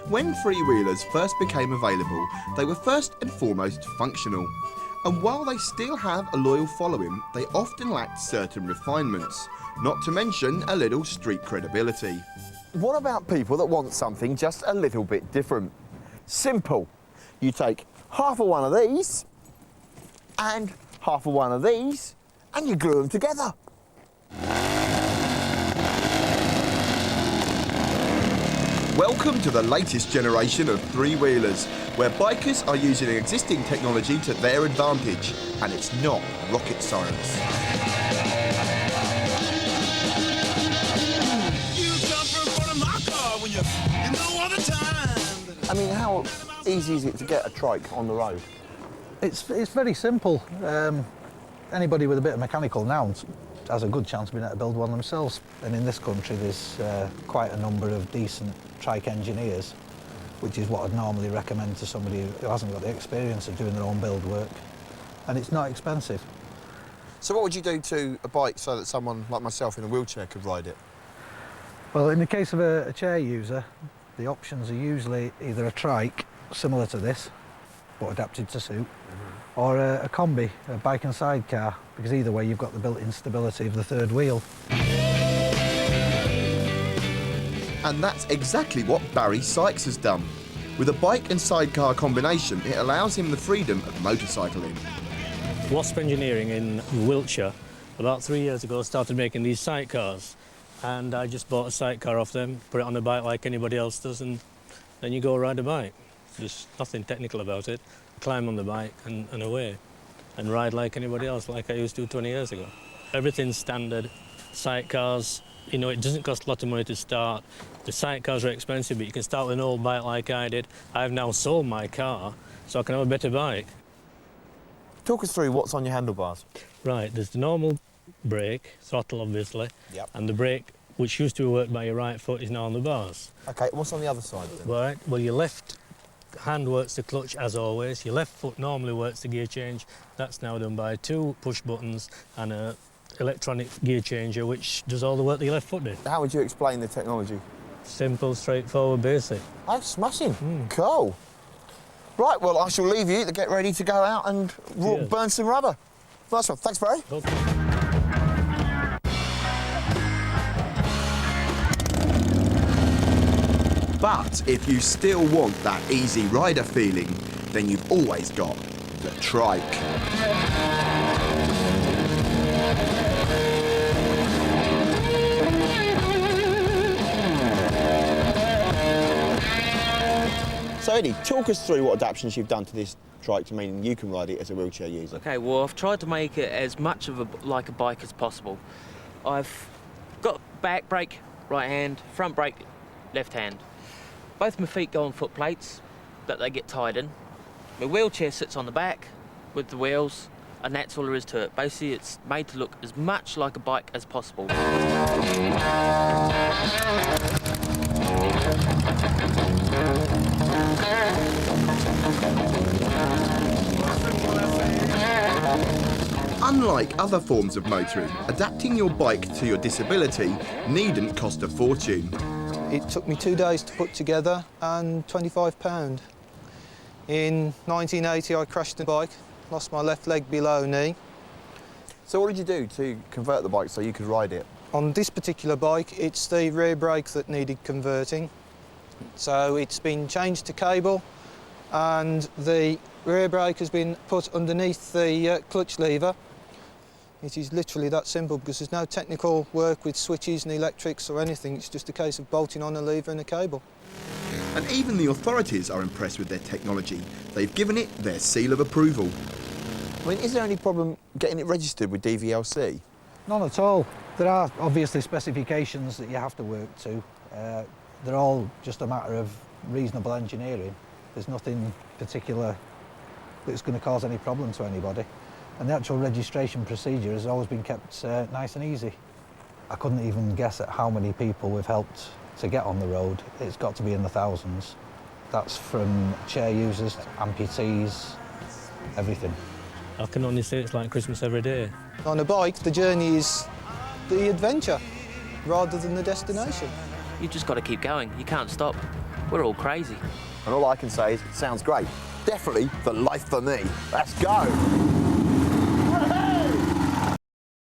When three-wheelers first became available, they were first and foremost functional. And while they still have a loyal following, they often lacked certain refinements, not to mention a little street credibility. What about people that want something just a little bit different? Simple. You take half of one of these and half of one of these and you glue them together. Welcome to the latest generation of three-wheelers, where bikers are using existing technology to their advantage, and it's not rocket science. I mean, how easy is it to get a trike on the road? It's very simple. Anybody with a bit of mechanical know has a good chance of being able to build one themselves. And in this country, there's quite a number of decent trike engineers, which is what I'd normally recommend to somebody who hasn't got the experience of doing their own build work. And it's not expensive. So what would you do to a bike so that someone like myself in a wheelchair could ride it? Well, in the case of a chair user, the options are usually either a trike, similar to this, but adapted to suit, or a combi, a bike and sidecar, because either way you've got the built-in stability of the third wheel. And that's exactly what Barry Sykes has done. With a bike and sidecar combination, it allows him the freedom of motorcycling. Wasp Engineering in Wiltshire, about 3 years ago, started making these sidecars. And I just bought a sidecar off them, put it on a bike like anybody else does, and then you go ride a bike. There's nothing technical about it. Climb on the bike and away, and ride like anybody else, like I used to 20 years ago. Everything's standard. Sidecars, you know, it doesn't cost a lot of money to start. The sidecars are expensive, but you can start with an old bike like I did. I've now sold my car, so I can have a better bike. Talk us through what's on your handlebars. Right, there's the normal brake, throttle obviously, Yep. and the brake, which used to work by your right foot, is now on the bars. OK, what's on the other side then? Right, well, your left hand works the clutch as always. Your left foot normally works the gear change. That's now done by 2 push buttons and an electronic gear changer, which does all the work that your left foot did. How would you explain the technology? Simple, straightforward, basic. Oh, smashing. Cool. Right, well, I shall leave you to get ready to go out and burn some rubber. Nice one. Thanks, Barry. Okay. But if you still want that easy rider feeling, then you've always got the trike. So, Eddie, talk us through what adaptations you've done to this trike to mean you can ride it as a wheelchair user. OK, well, I've tried to make it as much of like a bike as possible. I've got back brake, right hand, front brake, left hand. Both my feet go on foot plates that they get tied in. My wheelchair sits on the back with the wheels, and that's all there is to it. Basically, it's made to look as much like a bike as possible. Unlike other forms of motoring, adapting your bike to your disability needn't cost a fortune. It took me 2 days to put together and £25. In 1980, I crashed the bike, lost my left leg below knee. So what did you do to convert the bike so you could ride it? On this particular bike, it's the rear brake that needed converting. So it's been changed to cable, and the rear brake has been put underneath the clutch lever. It is literally that simple, because there's no technical work with switches and electrics or anything. It's just a case of bolting on a lever and a cable. And even the authorities are impressed with their technology. They've given it their seal of approval. I mean, is there any problem getting it registered with DVLC? None at all. There are obviously specifications that you have to work to. They're all just a matter of reasonable engineering. There's nothing particular that's going to cause any problem to anybody. And the actual registration procedure has always been kept nice and easy. I couldn't even guess at how many people we've helped to get on the road. It's got to be in the thousands. That's from chair users, amputees, everything. I can only say it's like Christmas every day. On a bike, the journey is the adventure rather than the destination. You've just got to keep going. You can't stop. We're all crazy. And all I can say is, sounds great. Definitely the life for me. Let's go.